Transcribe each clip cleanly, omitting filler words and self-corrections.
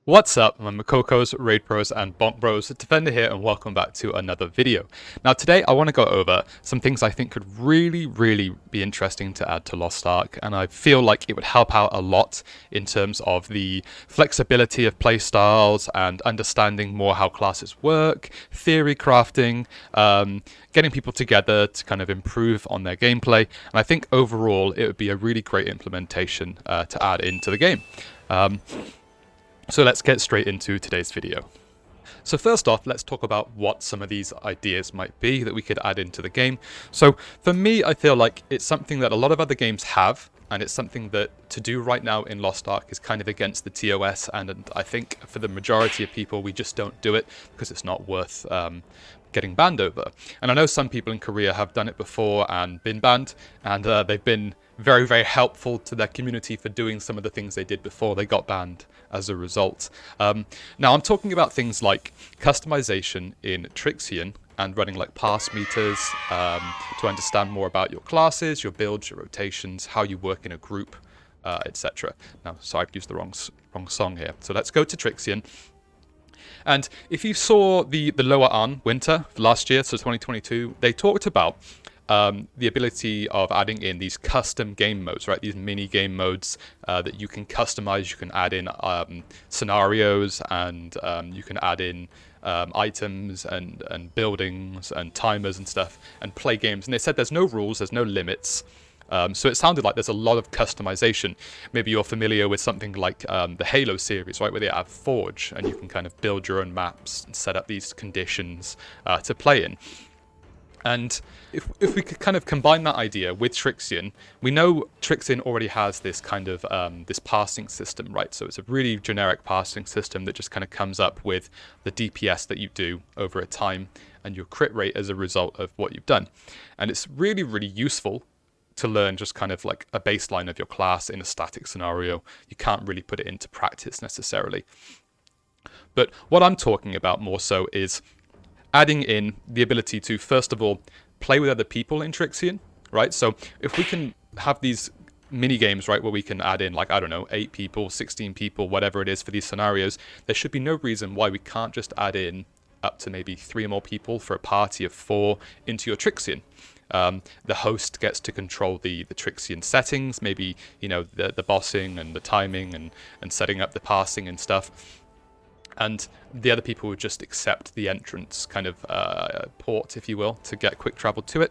What's up, my Makokos, Raid Pros, and Bonk Bros, Defender here, and welcome back to another video. Now today I want to go over some things I think could really be interesting to add to Lost Ark, and I feel like it would help out a lot in terms of the flexibility of playstyles and understanding more how classes work, theory crafting, getting people together to kind of improve on their gameplay, and I think overall it would be a really great implementation to add into the game. So let's get straight into today's video. So first off, let's talk about what some of these ideas might be that we could add into the game. So for me, I feel like it's something that a lot of other games have, and it's something that to do right now in Lost Ark is kind of against the TOS, and I think for the majority of people, we just don't do it because it's not worth getting banned over. And I know some people in Korea have done it before and been banned, and they've been very helpful to their community for doing some of the things they did before they got banned as a result. Now I'm talking about things like customization in TRIXION and running like pass meters to understand more about your classes, your builds, your rotations, how you work in a group, etc. Now, sorry, I've used the wrong song here. So let's go to TRIXION. And if you saw the lower on winter last year, so 2022, they talked about the ability of adding in these custom game modes, right? These mini game modes that you can customize. You can add in scenarios, and you can add in items and buildings and timers and stuff, and play games. And they said there's no rules, there's no limits. So it sounded like there's a lot of customization. Maybe you're familiar with something like the Halo series, right, where they have Forge, and you can kind of build your own maps and set up these conditions to play in. And if we could kind of combine that idea with TRIXION, we know TRIXION already has this kind of this parsing system, right? So it's a really generic parsing system that just kind of comes up with the DPS that you do over a time and your crit rate as a result of what you've done. And it's really useful to learn just kind of like a baseline of your class in a static scenario. You can't really put it into practice necessarily. But what I'm talking about more so is adding in the ability to, first of all, play with other people in TRIXION, right? So if we can have these mini games, right, where we can add in, like, I don't know, 8 people, 16 people, whatever it is for these scenarios, there should be no reason why we can't just add in up to maybe 3 or more people for a party of 4 into your TRIXION. The host gets to control the TRIXION settings, maybe, you know, the bossing and the timing and setting up the parsing and stuff. And the other people would just accept the entrance kind of port, if you will, to get quick travel to it.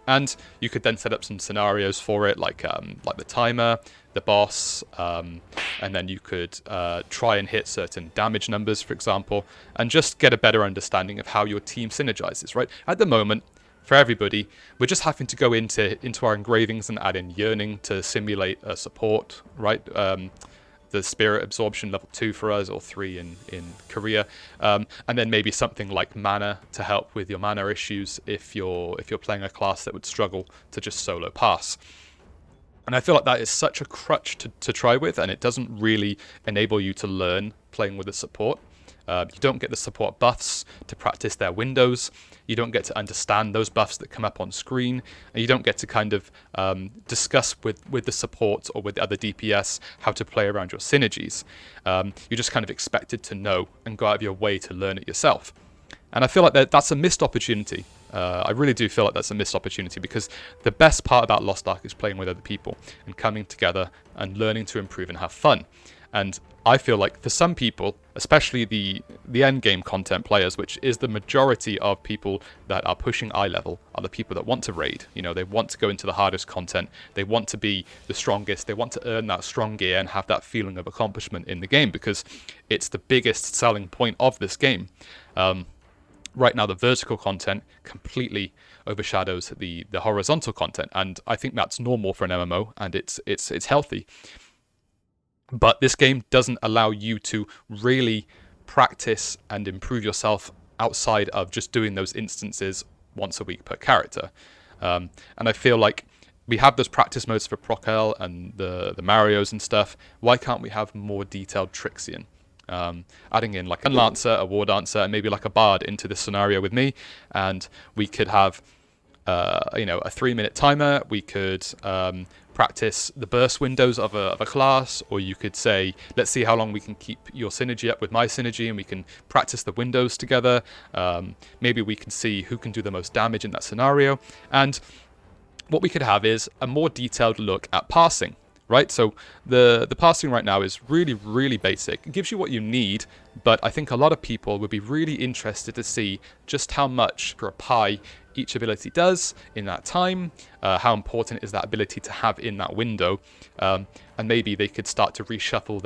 And you could then set up some scenarios for it, like the timer, the boss, and then you could try and hit certain damage numbers, for example, and just get a better understanding of how your team synergizes, right? At the moment, for everybody, we're just having to go into our engravings and add in yearning to simulate a support, right? The spirit absorption level 2 for us, or 3 in Korea, and then maybe something like mana to help with your mana issues if you're playing a class that would struggle to just solo pass. And I feel like that is such a crutch to try with, and it doesn't really enable you to learn playing with a support. You don't get the support buffs to practice their windows. You don't get to understand those buffs that come up on screen, and you don't get to kind of discuss with the support or with the other DPS how to play around your synergies. You're just kind of expected to know and go out of your way to learn it yourself. And I feel like that's a missed opportunity. I really do feel like that's a missed opportunity, because the best part about Lost Ark is playing with other people and coming together and learning to improve and have fun. And I feel like for some people, especially the end game content players, which is the majority of people that are pushing eye level, are the people that want to raid. You know, they want to go into the hardest content. They want to be the strongest. They want to earn that strong gear and have that feeling of accomplishment in the game, because it's the biggest selling point of this game. Right now, the vertical content completely overshadows the horizontal content, and I think that's normal for an MMO, and it's healthy. But this game doesn't allow you to really practice and improve yourself outside of just doing those instances once a week per character. And I feel like we have those practice modes for Procel and the Marios and stuff. Why can't we have more detailed TRIXION? Adding in like a Lancer, a War Dancer, and maybe like a Bard into this scenario with me, and we could have a 3-minute timer. We could practice the burst windows of a class, or you could say, let's see how long we can keep your synergy up with my synergy, and we can practice the windows together. Maybe we can see who can do the most damage in that scenario. And what we could have is a more detailed look at parsing, right? So the parsing right now is really, really basic. It gives you what you need, but I think a lot of people would be really interested to see just how much for a pi each ability does in that time, how important is that ability to have in that window, and maybe they could start to reshuffle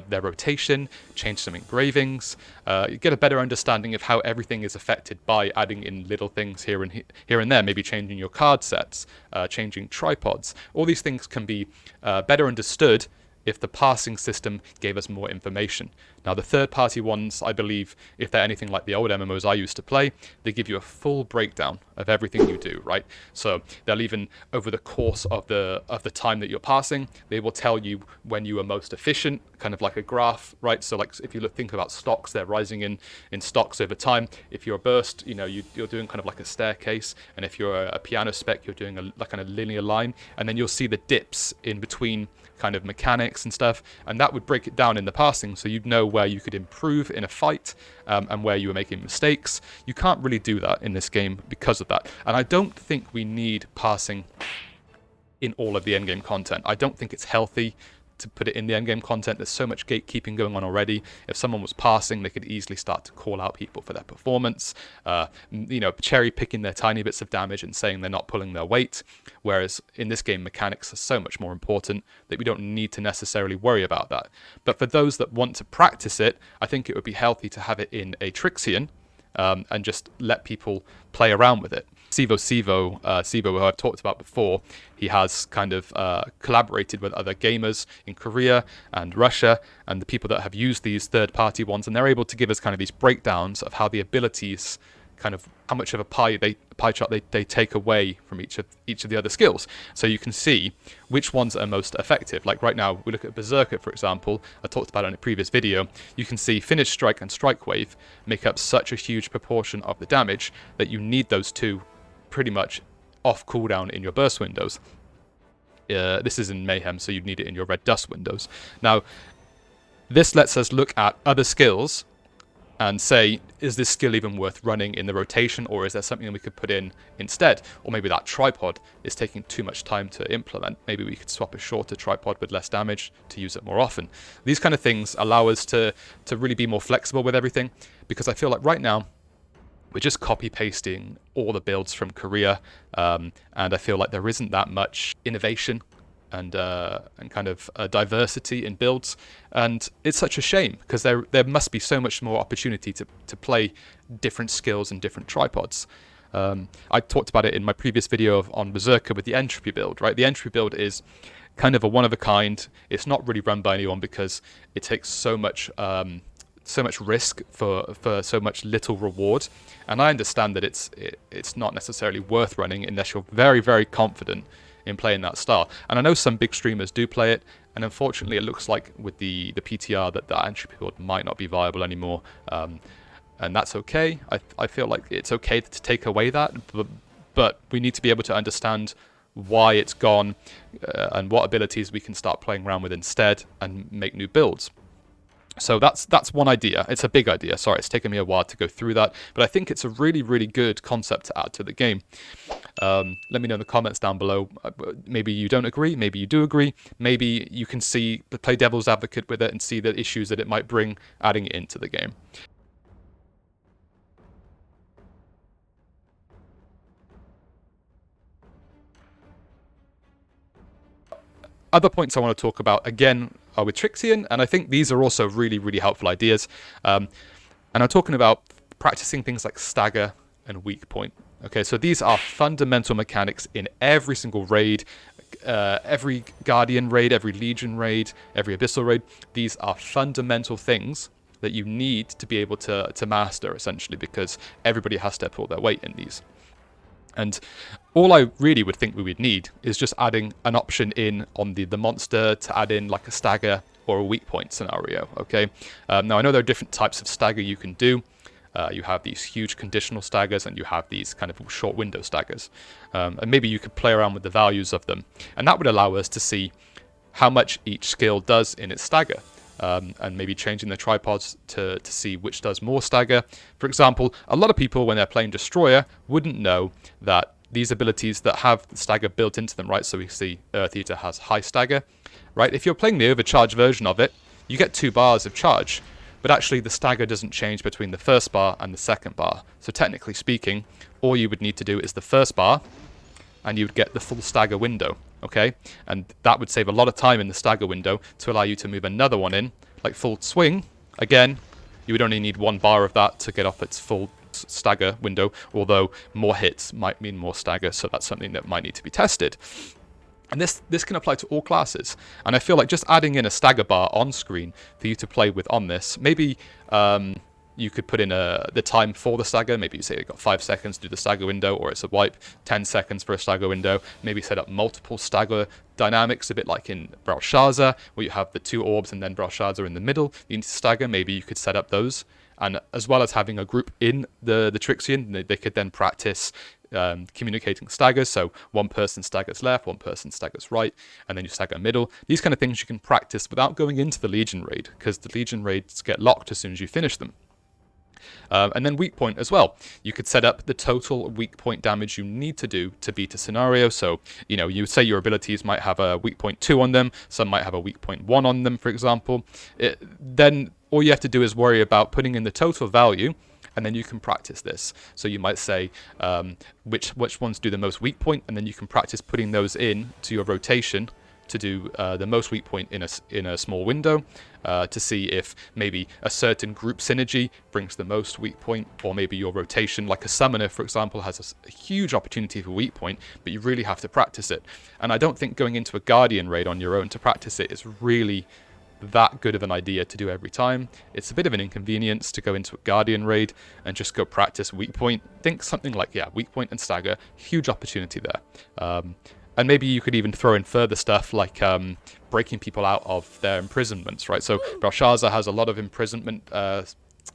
their rotation, change some engravings, get a better understanding of how everything is affected by adding in little things here and there, maybe changing your card sets, changing tripods. All these things can be better understood if the parsing system gave us more information. Now, the third-party ones, I believe, if they're anything like the old MMOs I used to play, they give you a full breakdown of everything you do, right? So they'll even, over the course of the time that you're parsing, they will tell you when you are most efficient, kind of like a graph, right? So like if you think about stocks, they're rising in stocks over time. If you're a burst, you know, you're doing kind of like a staircase, and if you're a piano spec, you're doing a kind of linear line, and then you'll see the dips in between kind of mechanics and stuff, and that would break it down in the parsing, so you'd know where you could improve in a fight, and where you were making mistakes. You can't really do that in this game because of that, and I don't think we need parsing in all of the endgame content. I don't think it's healthy to put it in the endgame content. There's so much gatekeeping going on already. If someone was parsing, they could easily start to call out people for their performance, you know, cherry picking their tiny bits of damage and saying they're not pulling their weight. Whereas in this game, mechanics are so much more important that we don't need to necessarily worry about that. But for those that want to practice it, I think it would be healthy to have it in a Trixion, and just let people play around with it. Sivo, who I've talked about before, he has kind of collaborated with other gamers in Korea and Russia, and the people that have used these third-party ones, and they're able to give us kind of these breakdowns of how the abilities, kind of how much of a pie chart they take away from each of the other skills. So you can see which ones are most effective. Like right now, we look at Berserker, for example. I talked about it in a previous video. You can see Finish Strike and Strike Wave make up such a huge proportion of the damage that you need those two pretty much off cooldown in your burst windows. This is in Mayhem, so you'd need it in your Red Dust windows. Now, this lets us look at other skills and say, is this skill even worth running in the rotation, or is there something we could put in instead? Or maybe that tripod is taking too much time to implement. Maybe we could swap a shorter tripod with less damage to use it more often. These kind of things allow us to really be more flexible with everything, because I feel like right now, we're just copy-pasting all the builds from Korea, and I feel like there isn't that much innovation and kind of diversity in builds, and it's such a shame, because there must be so much more opportunity to play different skills and different tripods. I talked about it in my previous video on Berserker with the entropy build, right? The entropy build is kind of a one-of-a-kind. It's not really run by anyone because it takes so much risk for so much little reward, and I understand that it's not necessarily worth running unless you're very, very confident in playing that style. And I know some big streamers do play it, and unfortunately it looks like with the PTR that entropy build might not be viable anymore, and that's okay. I feel like it's okay to take away that, but we need to be able to understand why it's gone, and what abilities we can start playing around with instead and make new builds. So that's one idea. It's a big idea. Sorry, it's taken me a while to go through that, but I think it's a really, really good concept to add to the game. Let me know in the comments down below. Maybe you don't agree, maybe you do agree. Maybe you can play devil's advocate with it and see the issues that it might bring adding it into the game. Other points I want to talk about, again, are with Trixion, and I think these are also really, really helpful ideas. And I'm talking about practicing things like Stagger and Weakpoint. Okay, so these are fundamental mechanics in every single raid, every Guardian raid, every Legion raid, every Abyssal raid. These are fundamental things that you need to be able to master, essentially, because everybody has to pull their weight in these. And all I really would think we would need is just adding an option in on the monster to add in like a stagger or a weak point scenario, okay? Now, I know there are different types of stagger you can do. You have these huge conditional staggers, and you have these kind of short window staggers. And maybe you could play around with the values of them. And that would allow us to see how much each skill does in its stagger. And maybe changing the tripods to see which does more stagger. For example, a lot of people, when they're playing Destroyer, wouldn't know that these abilities that have the stagger built into them, right? So we see Earth Eater has high stagger, right? If you're playing the overcharged version of it, you get 2 bars of charge, but actually the stagger doesn't change between the first bar and the second bar. So technically speaking, all you would need to do is the first bar, and you would get the full stagger window, okay? And that would save a lot of time in the stagger window to allow you to move another one in, like full swing. Again, you would only need 1 bar of that to get off its full stagger window, although more hits might mean more stagger, so that's something that might need to be tested. And this can apply to all classes, and I feel like just adding in a stagger bar on screen for you to play with on this, maybe you could put in the time for the stagger. Maybe you say you've got 5 seconds to do the stagger window, or it's a wipe, 10 seconds for a stagger window. Maybe set up multiple stagger dynamics, a bit like in Belshazzar, where you have the 2 orbs and then Belshazzar in the middle. You need to stagger. Maybe you could set up those. And as well as having a group in the Trixion, they could then practice communicating staggers. So one person staggers left, one person staggers right, and then you stagger middle. These kind of things you can practice without going into the Legion raid, because the Legion raids get locked as soon as you finish them. And then weak point as well. You could set up the total weak point damage you need to do to beat a scenario. So, you know, you say your abilities might have a weak point 2 on them, some might have a weak point 1 on them, for example. Then all you have to do is worry about putting in the total value, and then you can practice this. So you might say which ones do the most weak point, and then you can practice putting those in to your rotation to do the most weak point in a small window, to see if maybe a certain group synergy brings the most weak point, or maybe your rotation, like a summoner, for example, has a huge opportunity for weak point, but you really have to practice it. And I don't think going into a Guardian raid on your own to practice it is really that good of an idea to do every time. It's a bit of an inconvenience to go into a Guardian raid and just go practice weak point. Think something like, yeah, weak point and stagger, huge opportunity there. And maybe you could even throw in further stuff like breaking people out of their imprisonments, right? So Belshazzar has a lot of imprisonment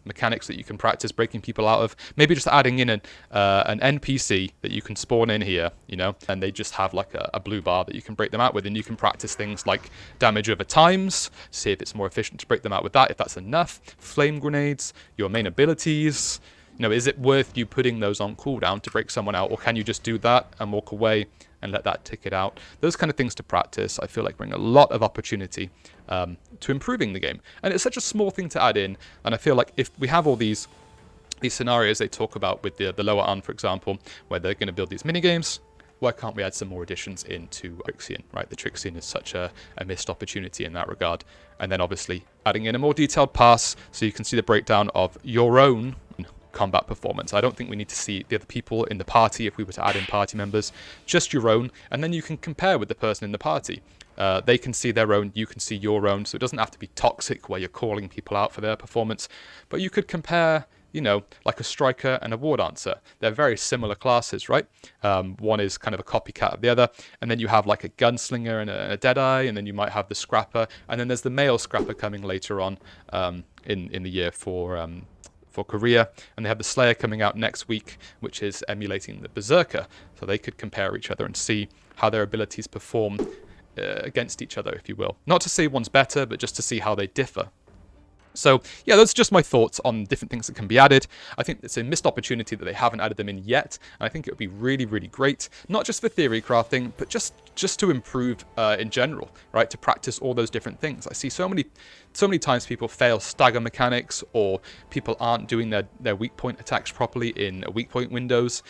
mechanics that you can practice breaking people out of. Maybe just adding in an NPC that you can spawn in here, you know, and they just have like a blue bar that you can break them out with, and you can practice things like damage over times, see if it's more efficient to break them out with that, if that's enough, flame grenades, your main abilities. You know, is it worth you putting those on cooldown to break someone out, or can you just do that and walk away and let that tick it out? Those kind of things to practice, I feel like, bring a lot of opportunity to improving the game. And it's such a small thing to add in, and I feel like if we have all these scenarios they talk about with the lower arm, for example, where they're going to build these minigames, why can't we add some more additions into TRIXION, right? The TRIXION is such a missed opportunity in that regard. And then obviously adding in a more detailed pass so you can see the breakdown of your own combat performance. I don't think we need to see the other people in the party if we were to add in party members, just your own, and then you can compare with the person in the party. They can see their own, you can see your own, so it doesn't have to be toxic where you're calling people out for their performance, but you could compare, you know, like a striker and a war dancer. They're very similar classes, right? One is kind of a copycat of the other, and then you have like a gunslinger and a deadeye, and then you might have the scrapper, and then there's the male scrapper coming later on in the year for Korea, and they have the Slayer coming out next week, which is emulating the Berserker, so they could compare each other and see how their abilities perform against each other, if you will. Not to say one's better, but just to see how they differ. So yeah, those are just my thoughts on different things that can be added. I think it's a missed opportunity that they haven't added them in yet, and I think it would be really, really great, not just for theory crafting, but just to improve in general, right? To practice all those different things. I see so many times people fail stagger mechanics, or people aren't doing their weak point attacks properly in weak point windows,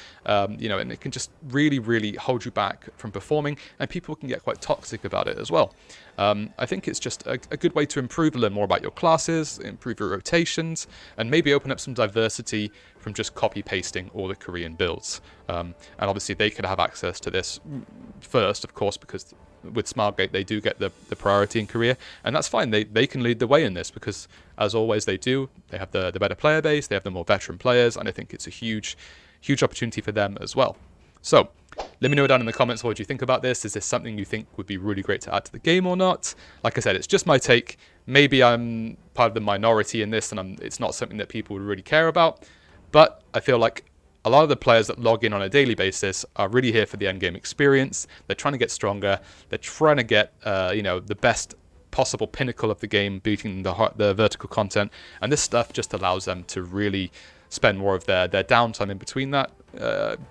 you know, and it can just really, really hold you back from performing, and people can get quite toxic about it as well. I think it's just a good way to improve and learn more about your classes, improve your rotations, and maybe open up some diversity from just copy-pasting all the Korean builds. And obviously they could have access to this first, of course, because with Smilegate they do get the priority in Korea, and that's fine. They can lead the way in this because, as always, they do. They have the better player base, they have the more veteran players, and I think it's a huge opportunity for them as well. So let me know down in the comments what you think about this. Is this something you think would be really great to add to the game or not? Like I said, it's just my take. Maybe I'm part of the minority in this, and it's not something that people would really care about. But I feel like a lot of the players that log in on a daily basis are really here for the end game experience. They're trying to get stronger. They're trying to get, the best possible pinnacle of the game, beating the vertical content. And this stuff just allows them to really spend more of their downtime in between that,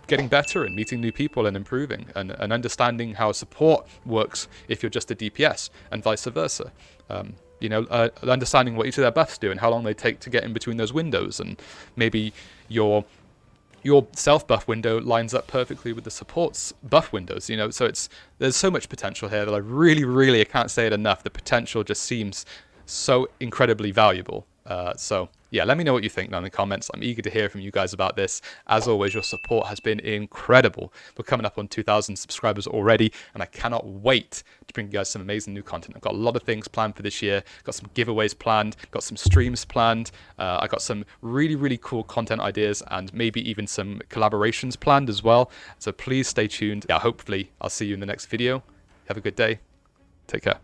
getting better and meeting new people and improving and understanding how support works if you're just a DPS and vice versa. Understanding what each of their buffs do and how long they take to get in between those windows, and maybe your self buff window lines up perfectly with the support's buff windows. So there's so much potential here that I can't say it enough. The potential just seems so incredibly valuable. So yeah, let me know what you think down in the comments. I'm eager to hear from you guys about this. As always, your support has been incredible. We're coming up on 2,000 subscribers already, and I cannot wait to bring you guys some amazing new content. I've got a lot of things planned for this year. Got some giveaways planned, got some streams planned. I got some really cool content ideas and maybe even some collaborations planned as well. So please stay tuned. Yeah, hopefully I'll see you in the next video. Have a good day. Take care.